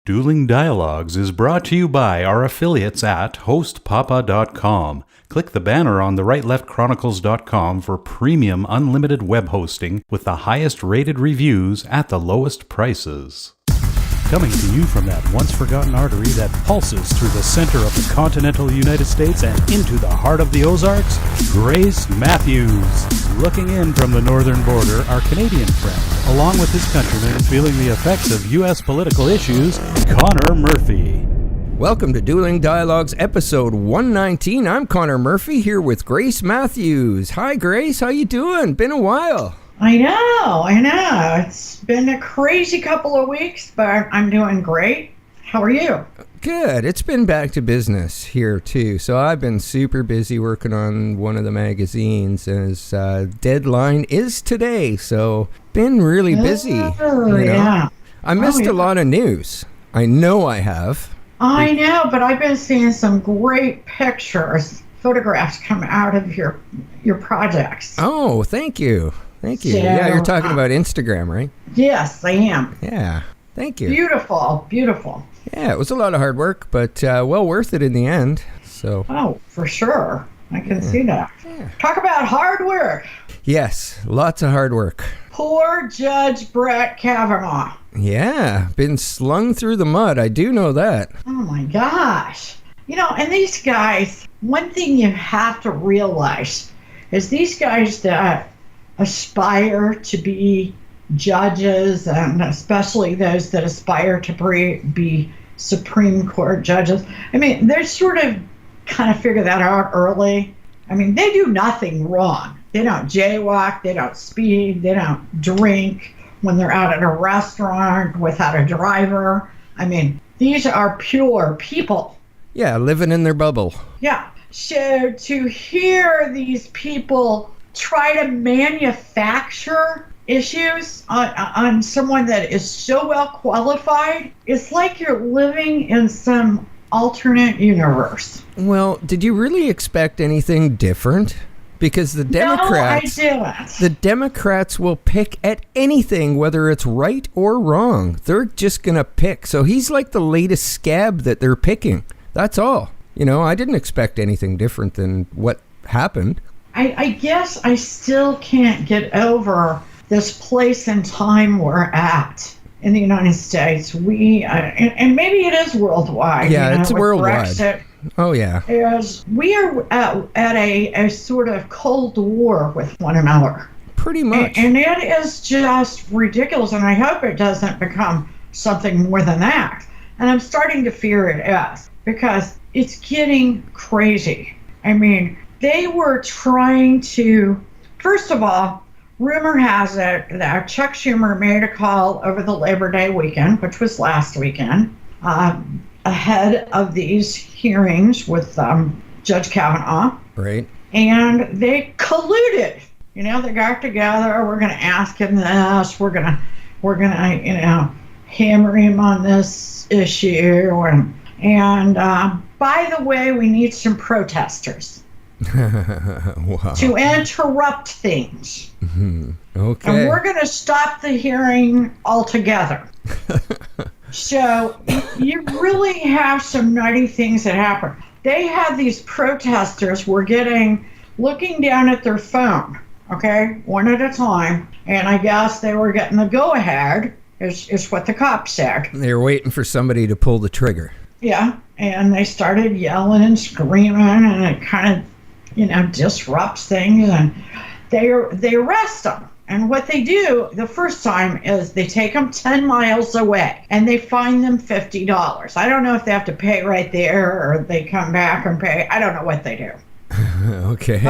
Dueling Dialogues is brought to you by our affiliates at hostpapa.com. Click the banner on the rightleftchronicles.com for premium unlimited web hosting with the highest rated reviews at the lowest prices. Coming to you from that once-forgotten artery that pulses through the center of the continental United States and into the heart of the Ozarks, Grace Matthews. Looking in from the northern border, our Canadian friend, along with his countrymen feeling the effects of U.S. political issues, Connor Murphy. Welcome to Dueling Dialogues, episode 119. I'm Connor Murphy, here with Grace Matthews. Hi, Grace. How you doing? Been a while. I know. It's been a crazy couple of weeks, but I'm doing great. How are you? Good. It's been back to business here, too. So I've been super busy working on one of the magazines, as deadline is today. So been really busy. Yeah. I missed a lot of news. I know I have. I know, but I've been seeing some great photographs come out of your projects. Oh, thank you. Thank you. So, yeah, you're talking about Instagram, right? Yes, I am. Yeah, thank you. Beautiful. Yeah, it was a lot of hard work, but well worth it in the end. So. Oh, for sure. I can see that. Yeah. Talk about hard work. Yes, lots of hard work. Poor Judge Brett Kavanaugh. Yeah, been slung through the mud. I do know that. Oh my gosh. You know, and these guys, one thing you have to realize is these guys that aspire to be judges, and especially those that aspire to be Supreme Court judges, I mean, they're sort of kind of figure that out early. I mean, they do nothing wrong. They don't jaywalk, they don't speed, they don't drink when they're out at a restaurant without a driver. I mean, these are pure people. Yeah, living in their bubble. Yeah. So to hear these people try to manufacture issues on someone that is so well qualified, it's like you're living in some alternate universe. Well, did you really expect anything different? Because the Democrats, no, I didn't. The Democrats will pick at anything, whether it's right or wrong. They're just going to pick. So he's like the latest scab that they're picking. That's all. You know, I didn't expect anything different than what happened. I guess I still can't get over this place and time we're at in the United States. We, and maybe it is worldwide. Yeah, it's worldwide. Brexit. Oh, yeah. We are at a sort of cold war with one another. Pretty much. And it is just ridiculous, and I hope it doesn't become something more than that. And I'm starting to fear it is, because it's getting crazy. I mean, they were trying to, first of all, rumor has it that Chuck Schumer made a call over the Labor Day weekend, which was last weekend, ahead of these hearings with Judge Kavanaugh. Right. And they colluded. You know, they got together. We're going to ask him this. We're gonna, you know, hammer him on this issue. And by the way, we need some protesters. Wow. To interrupt things. Mm-hmm. Okay. And we're going to stop the hearing altogether. So you really have some nutty things that happen. They had these protesters were looking down at their phone, okay, one at a time, and I guess they were getting the go-ahead, is what the cops said. They were waiting for somebody to pull the trigger. Yeah, and they started yelling and screaming, and it kind of, you know, disrupts things, and they arrest them. And what they do the first time is they take them 10 miles away and they fine them $50. I don't know if they have to pay right there or they come back and pay. I don't know what they do. Okay.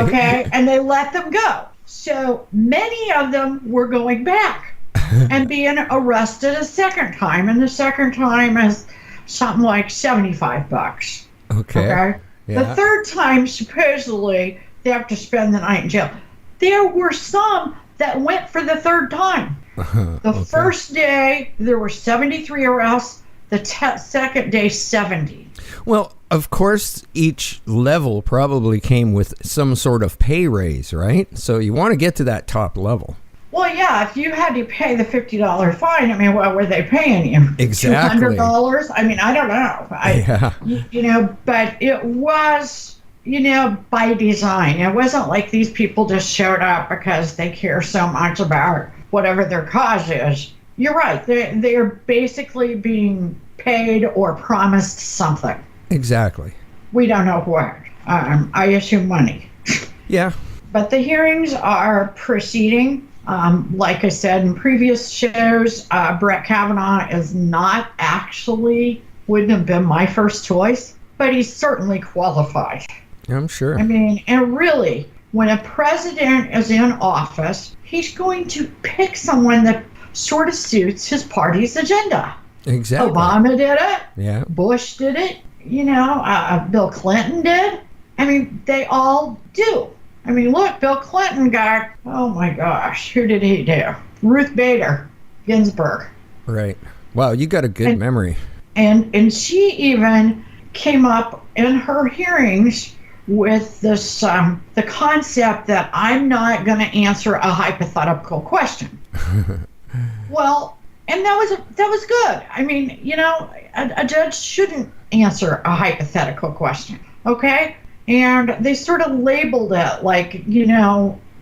And they let them go. So many of them were going back and being arrested a second time. And the second time is something like $75. Okay. Yeah. The third time, supposedly, they have to spend the night in jail. There were some that went for the third time. The first day, there were 73 arrests. The second day, 70. Well, of course, each level probably came with some sort of pay raise, right? So you want to get to that top level. Well, yeah, if you had to pay the $50 fine, I mean, what were they paying you? Exactly. $200? I mean, I don't know. Yeah. But it was, by design. It wasn't like these people just showed up because they care so much about whatever their cause is. You're right. They're basically being paid or promised something. Exactly. We don't know what. I assume money. Yeah. But the hearings are proceeding. Like I said in previous shows, Brett Kavanaugh is not actually, wouldn't have been my first choice, but he's certainly qualified. I'm sure. I mean, and really, when a president is in office, he's going to pick someone that sort of suits his party's agenda. Exactly. Obama did it. Yeah. Bush did it. Bill Clinton did. I mean, they all do. I mean, look, Bill Clinton got, oh my gosh, who did he do? Ruth Bader Ginsburg. Right. Wow, you got a good memory. And she even came up in her hearings with this the concept that I'm not going to answer a hypothetical question. Well, and that was good. I mean, a judge shouldn't answer a hypothetical question, okay? And they sort of labeled it like,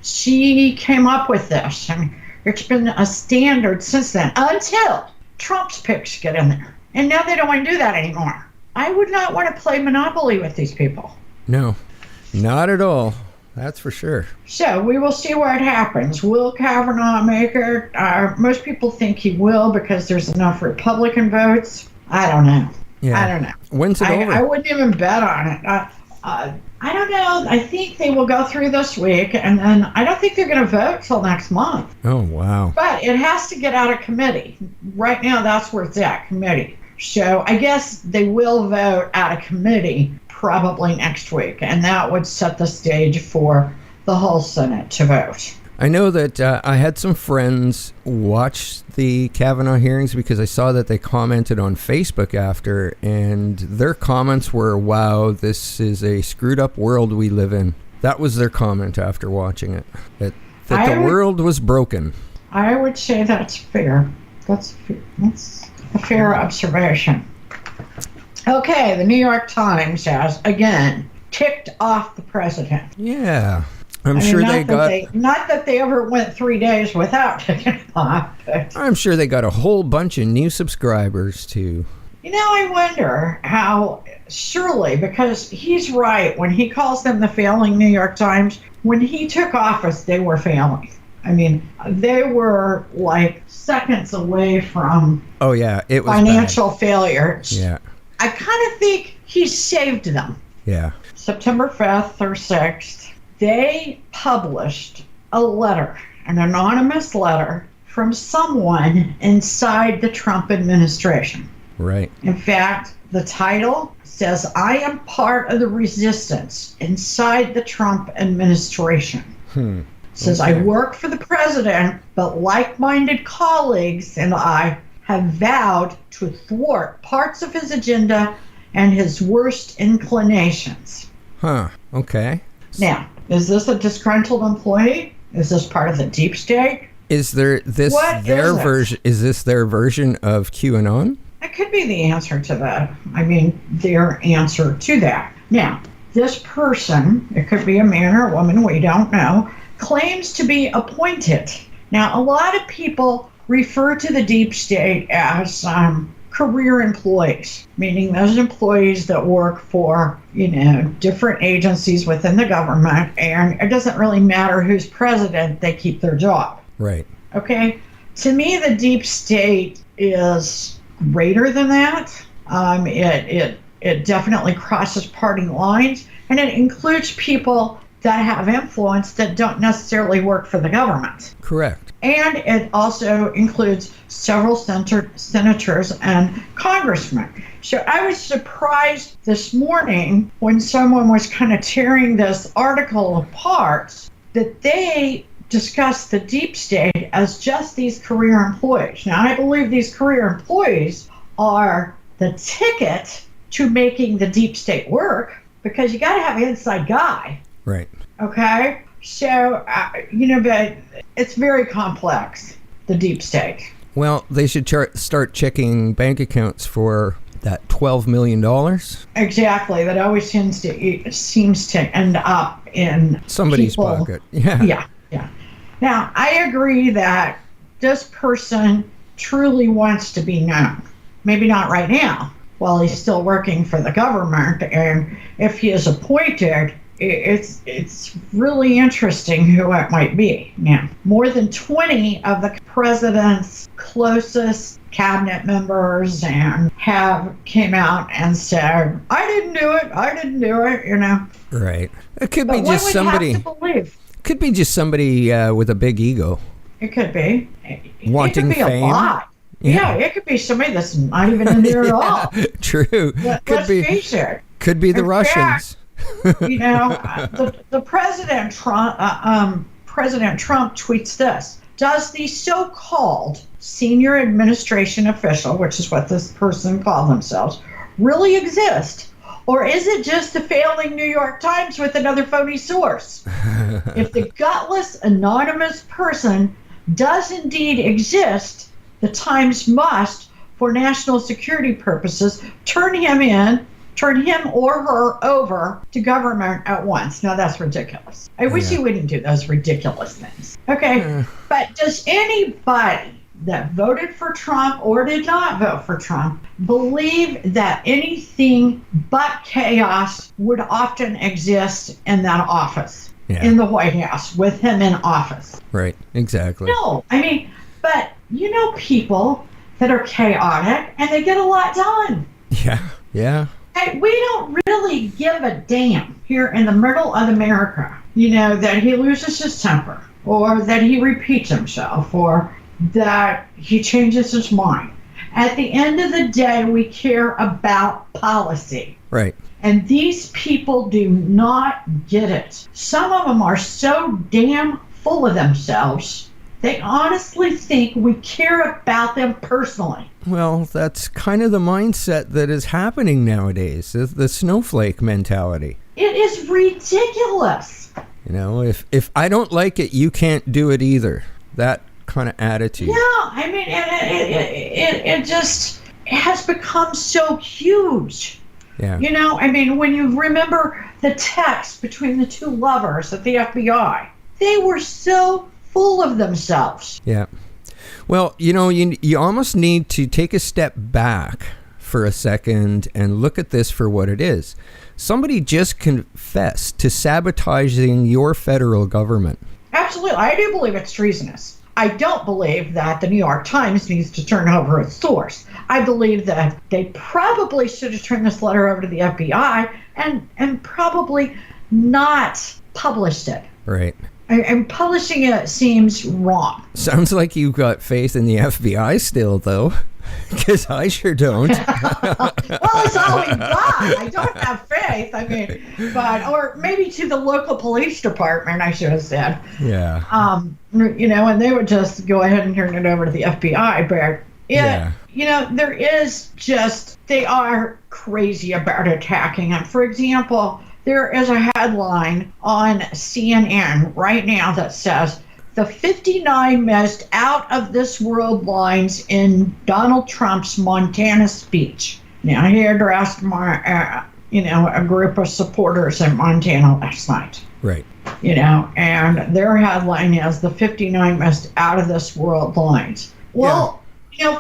she came up with this. I mean, it's been a standard since then until Trump's picks get in there. And now they don't want to do that anymore. I would not want to play Monopoly with these people. No, not at all. That's for sure. So we will see what happens. Will Kavanaugh make it? Most people think he will because there's enough Republican votes. I don't know. Yeah. I don't know. When's it over? I wouldn't even bet on it. I don't know. I think they will go through this week, and then I don't think they're going to vote till next month. Oh, wow. But it has to get out of committee. Right now, that's where it's at, committee. So I guess they will vote out of committee probably next week, and that would set the stage for the whole Senate to vote. I know that I had some friends watch the Kavanaugh hearings because I saw that they commented on Facebook after, and their comments were, wow, this is a screwed up world we live in. That was their comment after watching it, that the world was broken. I would say that's fair. That's a fair observation. Okay, the New York Times has, again, ticked off the president. Yeah. I'm sure they got... Not that they ever went 3 days without ticking him off. But, I'm sure they got a whole bunch of new subscribers, too. I wonder how... Surely, because he's right. When he calls them the failing New York Times, when he took office, they were failing. I mean, they were like seconds away from it was financial failure. Yeah. I kind of think he saved them. Yeah. September 5th or 6th, they published a letter, an anonymous letter from someone inside the Trump administration. Right. In fact, the title says, I am part of the resistance inside the Trump administration. Says, I work for the president, but like-minded colleagues and I have vowed to thwart parts of his agenda and his worst inclinations. Huh. Okay. Now, is this a disgruntled employee? Is this part of the deep state? Is there this their version? Is this their version of QAnon? That could be the answer to that. I mean, their answer to that. Now, this person, it could be a man or a woman, we don't know, claims to be appointed. Now, a lot of people refer to the deep state as career employees, meaning those employees that work for, different agencies within the government, and it doesn't really matter who's president, they keep their job. Right. Okay? To me, the deep state is greater than that. It definitely crosses party lines, and it includes people that have influence that don't necessarily work for the government. Correct. And it also includes several senators and congressmen. So I was surprised this morning when someone was kind of tearing this article apart that they discussed the deep state as just these career employees. Now, I believe these career employees are the ticket to making the deep state work because you got to have an inside guy. Right. Okay? So, but it's very complex, the deep state. Well, they should start checking bank accounts for that $12 million. Exactly. That always seems to end up in somebody's people. pocket. Yeah. Yeah. Now, I agree that this person truly wants to be known. Maybe not right now, while he's still working for the government. And if he is appointed, it's really interesting who it might be. Now, more than 20 of the president's closest cabinet members came out and said, I didn't do it, Right. It could but be just somebody. Have to believe? Could be just somebody with a big ego. It could be. Wanting it could be fame. A lot. Yeah, it could be somebody that's not even in there at all. True. Let's face it. Could be the In Russians. Fact, the President Trump tweets this. Does the so-called senior administration official, which is what this person called themselves, really exist? Or is it just a failing New York Times with another phony source? If the gutless, anonymous person does indeed exist, the Times must, for national security purposes, turn him or her over to government at once. Now, that's ridiculous. I wish he wouldn't do those ridiculous things. Okay, but does anybody that voted for Trump or did not vote for Trump believe that anything but chaos would often exist in that office, in the White House, with him in office? Right, exactly. No, but people that are chaotic and they get a lot done. Yeah. Hey, we don't really give a damn here in the middle of America, that he loses his temper or that he repeats himself or that he changes his mind. At the end of the day, we care about policy. Right. And these people do not get it. Some of them are so damn full of themselves, they honestly think we care about them personally. Well, that's kind of the mindset that is happening nowadays, the snowflake mentality. It is ridiculous. If I don't like it, you can't do it either. That kind of attitude. Yeah, it just has become so huge. Yeah. When you remember the text between the two lovers at the FBI, they were so full of themselves. Yeah. Well, you almost need to take a step back for a second and look at this for what it is. Somebody just confessed to sabotaging your federal government. Absolutely. I do believe it's treasonous. I don't believe that the New York Times needs to turn over its source. I believe that they probably should have turned this letter over to the FBI and probably not published it. Right. And publishing it seems wrong. Sounds like you've got faith in the FBI still, though, because I sure don't. Well, it's all we've got. I don't have faith. Or maybe to the local police department, I should have said. Yeah. And they would just go ahead and turn it over to the FBI. But there is just, they are crazy about attacking him. For example, there is a headline on CNN right now that says, the 59 most out of this world lines in Donald Trump's Montana speech. Now, he addressed a group of supporters in Montana last night. Right. And their headline is the 59 most out of this world lines. Well,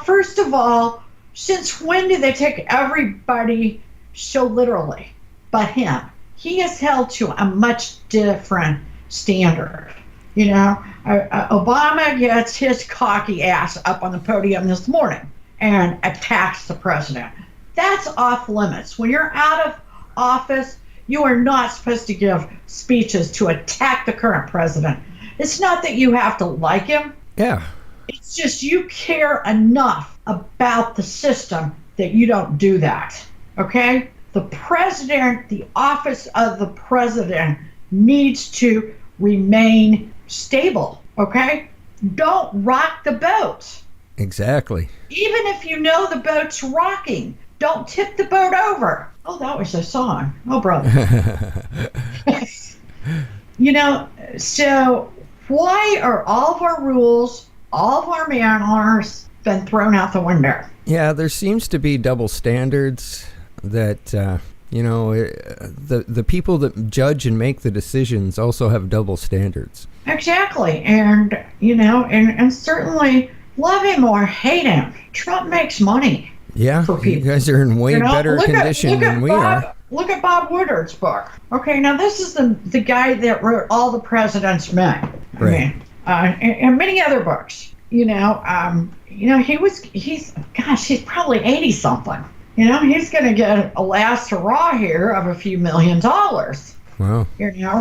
first of all, since when do they take everybody so literally but him? He is held to a much different standard. Obama gets his cocky ass up on the podium this morning and attacks the president. That's off limits. When you're out of office, you are not supposed to give speeches to attack the current president. It's not that you have to like him. Yeah. It's just you care enough about the system that you don't do that. Okay? The president, the office of the president needs to remain stable, okay? Don't rock the boat. Exactly. Even if you know the boat's rocking, don't tip the boat over. Oh, that was a song. Oh, brother. So why are all of our rules, all of our manners been thrown out the window? Yeah, there seems to be double standards that, the people that judge and make the decisions also have double standards. Exactly. And, and certainly love him or hate him, Trump makes money. Yeah, for people. You guys are in way better condition than we are. Look at Bob Woodward's book. Okay, now this is the guy that wrote All the President's Men. Right. And many other books. He's probably 80 something. He's going to get a last hurrah here of a few $1 million. Wow.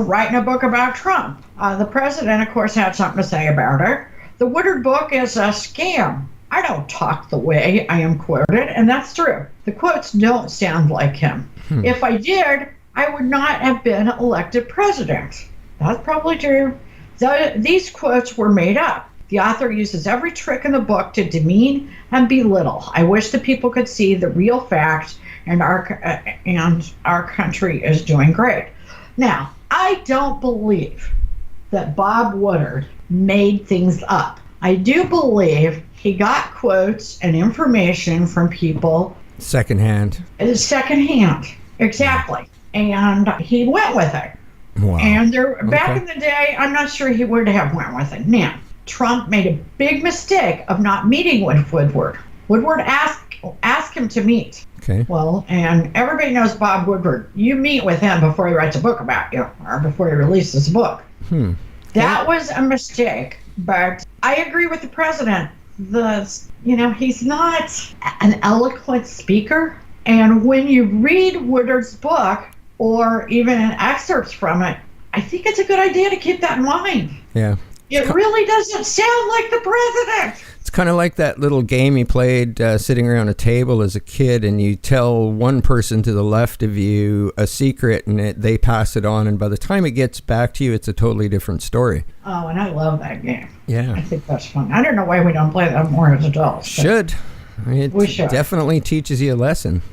Writing a book about Trump. The president, of course, had something to say about it. The Woodward book is a scam. I don't talk the way I am quoted, and that's true. The quotes don't sound like him. If I did, I would not have been elected president. That's probably true. These quotes were made up. The author uses every trick in the book to demean and belittle. I wish the people could see the real facts, and our country is doing great. Now, I don't believe that Bob Woodward made things up. I do believe he got quotes and information from people secondhand, exactly, and he went with it. Wow. And back in the day, I'm not sure he would have went with it. Now, Trump made a big mistake of not meeting with Woodward. Woodward asked him to meet. Okay. Well, and everybody knows Bob Woodward. You meet with him before he writes a book about you, or before he releases a book. That was a mistake. But I agree with the president. He's not an eloquent speaker. And when you read Woodward's book, or even excerpts from it, I think it's a good idea to keep that in mind. Yeah. It really doesn't sound like the president. It's kind of like that little game you played sitting around a table as a kid, and you tell one person to the left of you a secret, and they pass it on, and by the time it gets back to you, it's a totally different story. Oh, and I love that game. Yeah. I think that's fun. I don't know why we don't play that more as adults. Should. We should. Definitely teaches you a lesson.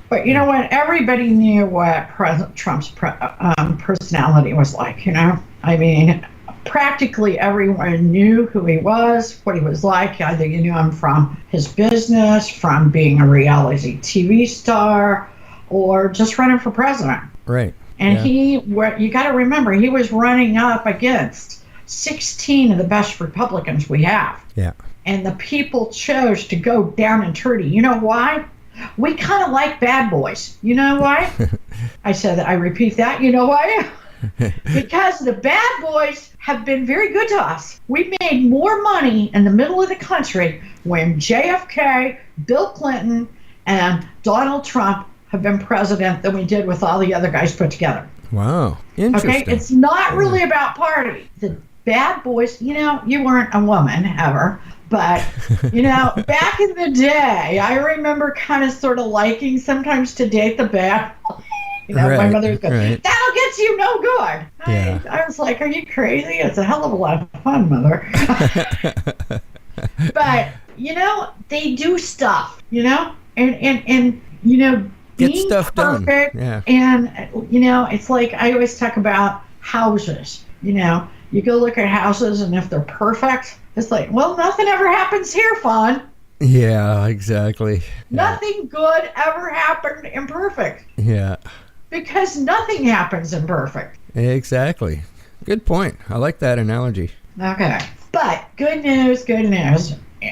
But you know what? Everybody knew what Trump's personality was like, I mean, practically everyone knew who he was, what he was like. Either you knew him from his business, from being a reality TV star, or just running for president. Right. And you got to remember, he was running up against 16 of the best Republicans we have. Yeah. And the people chose to go down and dirty. You know why? We kind of like bad boys. You know why? I repeat that. You know why? Because the bad boys have been very good to us. We made more money in the middle of the country when JFK, Bill Clinton, and Donald Trump have been president than we did with all the other guys put together. Wow. Interesting. Okay? It's not really about party. The bad boys, you weren't a woman ever. But, back in the day, I remember kind of sort of liking sometimes to date the bad. My mother's going, that'll get you no good. Yeah. I was like, are you crazy? It's a hell of a lot of fun, Mother. But, they do stuff, and being get stuff perfect. Done. Yeah. And, it's like I always talk about houses, You go look at houses, and if they're perfect, it's like, well, nothing ever happens here, Fawn. Yeah, exactly. Nothing good ever happened imperfect. Yeah. Because nothing happens imperfect. Exactly. Good point. I like that analogy. Okay. But good news.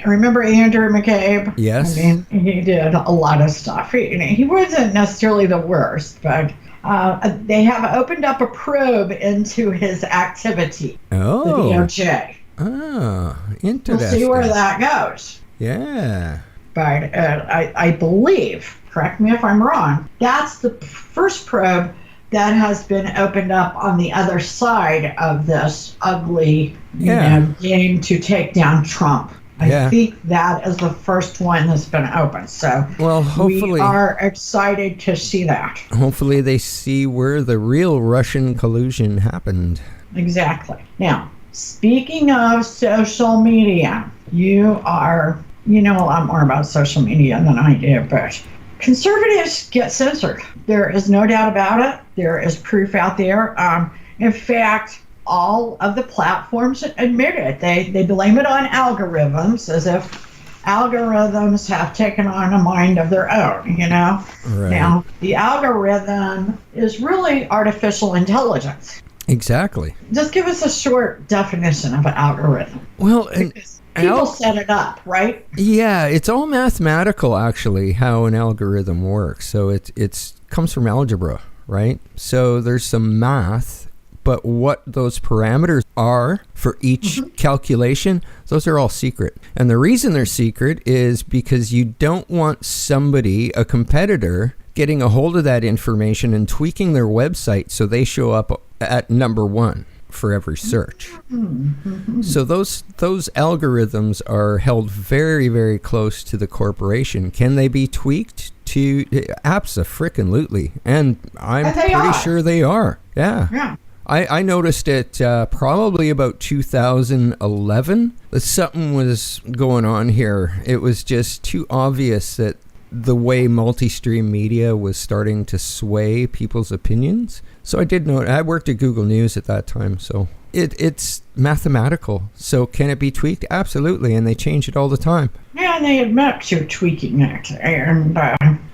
Remember Andrew McCabe? Yes. I mean, he did a lot of stuff. He wasn't necessarily the worst, but they have opened up a probe into his activity. Oh. The DOJ. Oh, interesting. We'll see where that goes. Yeah. But I believe, correct me if I'm wrong, that's the first probe that has been opened up on the other side of this ugly game to take down Trump. I think that is the first one that's been opened. So hopefully, we are excited to see that. Hopefully they see where the real Russian collusion happened. Exactly. Now, speaking of social media, you know a lot more about social media than I do, but conservatives get censored. There is no doubt about it. There is proof out there. In fact, all of the platforms admit it. They blame it on algorithms, as if algorithms have taken on a mind of their own, you know? Right. Now, the algorithm is really artificial intelligence. Exactly. Just give us a short definition of an algorithm. Well, and People set it up, right? yeah, it's all mathematical, actually, how an algorithm works. So it comes from algebra, right? So there's some math, but what those parameters are for each calculation, those are all secret. And the reason they're secret is because you don't want somebody, a competitor, getting a hold of that information and tweaking their website so they show up at number one for every search. So those algorithms are held very, very close to the corporation. Can they be tweaked? To abso-frickin-lutely. And I'm pretty sure they are. Yeah. I noticed it probably about 2011 that something was going on here. It was just too obvious that the way multi-stream media was starting to sway people's opinions. So I did know, I worked at Google News at that time, so it's mathematical. So can it be tweaked? Absolutely, and they change it all the time. Yeah, and they admit to tweaking it. And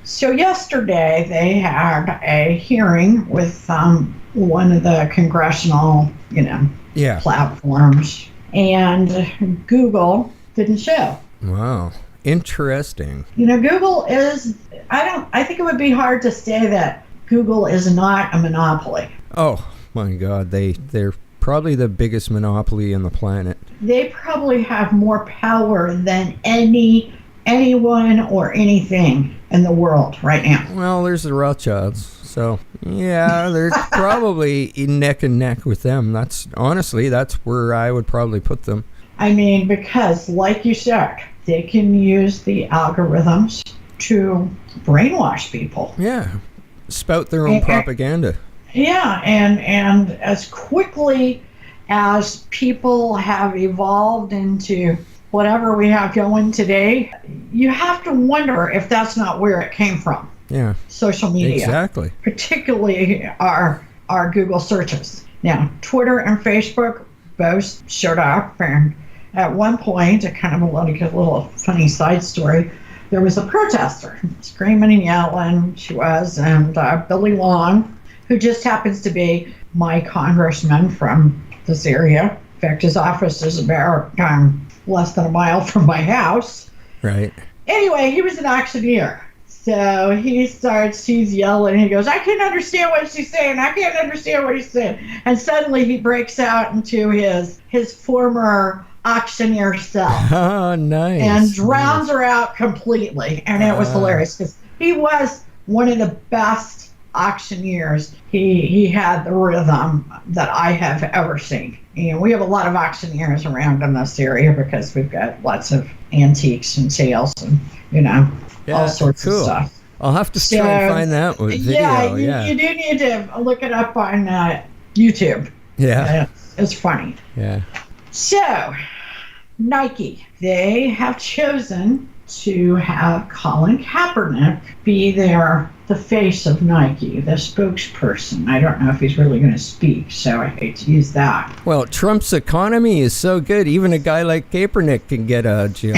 so yesterday they had a hearing with one of the congressional, platforms, and Google didn't show. Wow. Interesting. Google is, I think it would be hard to say that Google is not a monopoly. Oh my God, they're probably the biggest monopoly on the planet. They probably have more power than anyone or anything in the world right now. Well, there's the Rothschilds, so yeah, they're probably neck and neck with them. That's where I would probably put them. I mean, because like you said, they can use the algorithms to brainwash people. Yeah, spout their own propaganda. Yeah, and as quickly as people have evolved into whatever we have going today, you have to wonder if that's not where it came from. Yeah. Social media. Exactly. Particularly our Google searches. Now, Twitter and Facebook both showed up, and at one point, a kind of a little funny side story, there was a protester screaming and yelling, she was, and Billy Long, who just happens to be my congressman from this area. In fact, his office is about less than a mile from my house. Right. Anyway, he was an auctioneer. So he's yelling, he goes, I can't understand what she's saying. I can't understand what he's saying. And suddenly he breaks out into his former auctioneer self. Oh, nice. And drowns her out completely. And it was hilarious because he was one of the best auctioneers. He had the rhythm that I have ever seen. And we have a lot of auctioneers around in this area because we've got lots of antiques and sales and, all sorts of stuff. I'll have to try and find that video. Yeah, you do need to look it up on YouTube. Yeah. It's funny. Yeah. So, Nike, they have chosen to have Colin Kaepernick be the face of Nike, the spokesperson. I don't know if he's really going to speak, so I hate to use that. Well, Trump's economy is so good, even a guy like Kaepernick can get a job.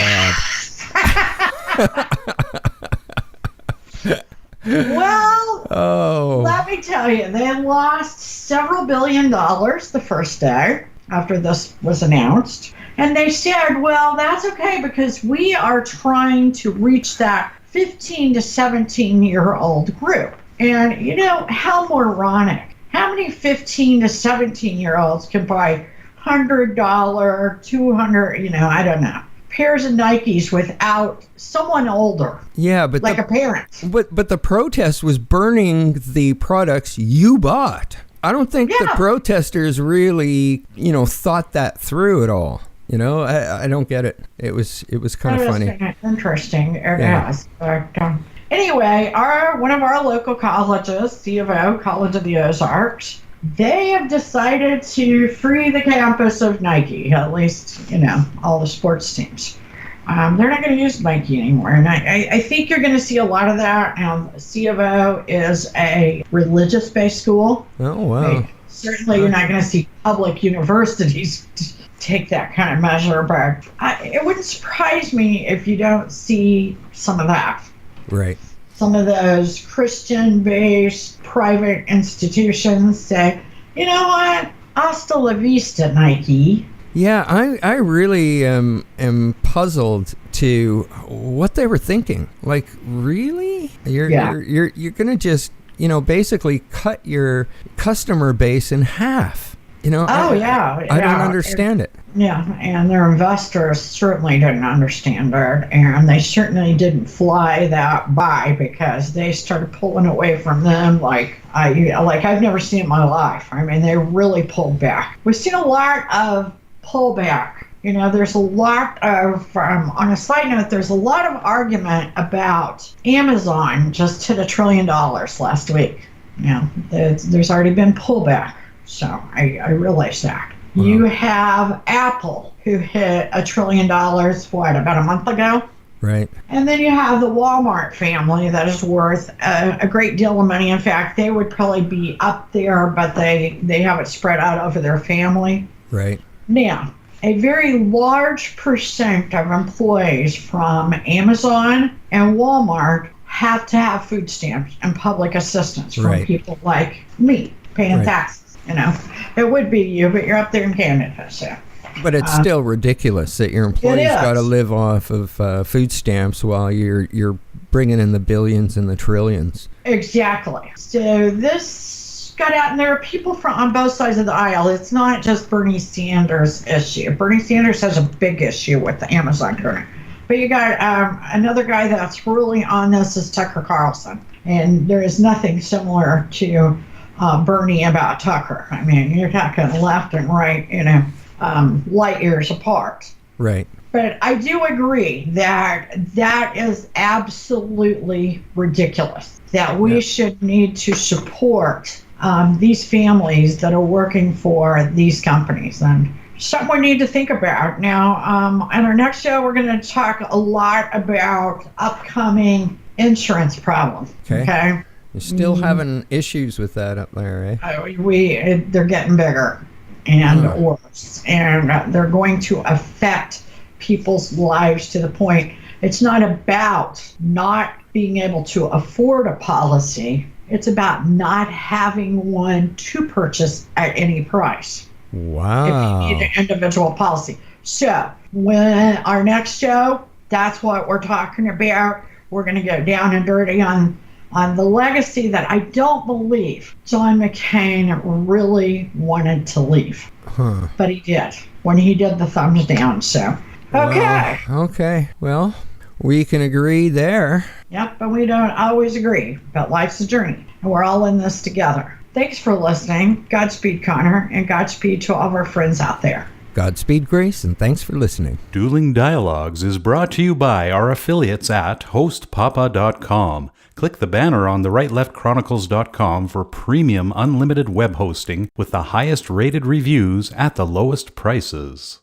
Well, let me tell you, they lost several $1 billion the first day after this was announced. And they said, well, that's okay because we are trying to reach that 15 to 17-year-old group. And, how moronic. How many 15 to 17-year-olds can buy $100, $200, I don't know, pairs of Nikes without someone older? Yeah, but like a parent. But the protest was burning the products you bought. I don't think the protesters really, thought that through at all. I don't get it. It was kind of funny. Interesting. It is. But, anyway, one of our local colleges, C of O, College of the Ozarks, they have decided to free the campus of Nike, at least, all the sports teams. They're not going to use Nike anymore. And I think you're going to see a lot of that. C of O is a religious-based school. Oh, wow. Certainly, you're not going to see public universities take that kind of measure, but it wouldn't surprise me if you don't see some of that. Right. Some of those Christian-based private institutions say, you know what, hasta la vista, Nike. Yeah, I really am puzzled to what they were thinking. Like, really? You're gonna just, basically cut your customer base in half. I don't understand it. Yeah, and their investors certainly didn't understand it, and they certainly didn't fly that by, because they started pulling away from them like I've never seen in my life. I mean, they really pulled back. We've seen a lot of pullback. There's a lot of, on a side note, there's a lot of argument about Amazon just hit $1 trillion last week. There's already been pullback, so I realize that. Wow. You have Apple, who hit $1 trillion, about a month ago? Right. And then you have the Walmart family that is worth a great deal of money. In fact, they would probably be up there, but they have it spread out over their family. Right. Now, a very large percent of employees from Amazon and Walmart have to have food stamps and public assistance from people like me paying taxes. It would be you, but you're up there in Canada, so. But it's still ridiculous that your employees got to live off of food stamps while you're bringing in the billions and the trillions. Exactly. So this got out, and there are people on both sides of the aisle. It's not just Bernie Sanders' issue. Bernie Sanders has a big issue with the Amazon current. But you got another guy that's really on this is Tucker Carlson. And there is nothing similar to Bernie about Tucker. I mean, you're talking left and right, light years apart. Right. But I do agree that is absolutely ridiculous, that we should need to support these families that are working for these companies. And something we need to think about. Now, on our next show, we're going to talk a lot about upcoming insurance problems. Okay? You're still having issues with that up there, eh? They're getting bigger and worse, and they're going to affect people's lives to the point it's not about not being able to afford a policy. It's about not having one to purchase at any price. Wow. If you need an individual policy. So when our next show, that's what we're talking about. We're going to go down and dirty on the legacy that I don't believe John McCain really wanted to leave. But he did when he did the thumbs down. So, okay. Okay. Well, we can agree there. Yep, but we don't always agree. But life's a journey, and we're all in this together. Thanks for listening. Godspeed, Connor, and Godspeed to all of our friends out there. Godspeed, Grace, and thanks for listening. Dueling Dialogues is brought to you by our affiliates at hostpapa.com. Click the banner on the rightleftchronicles.com for premium unlimited web hosting with the highest rated reviews at the lowest prices.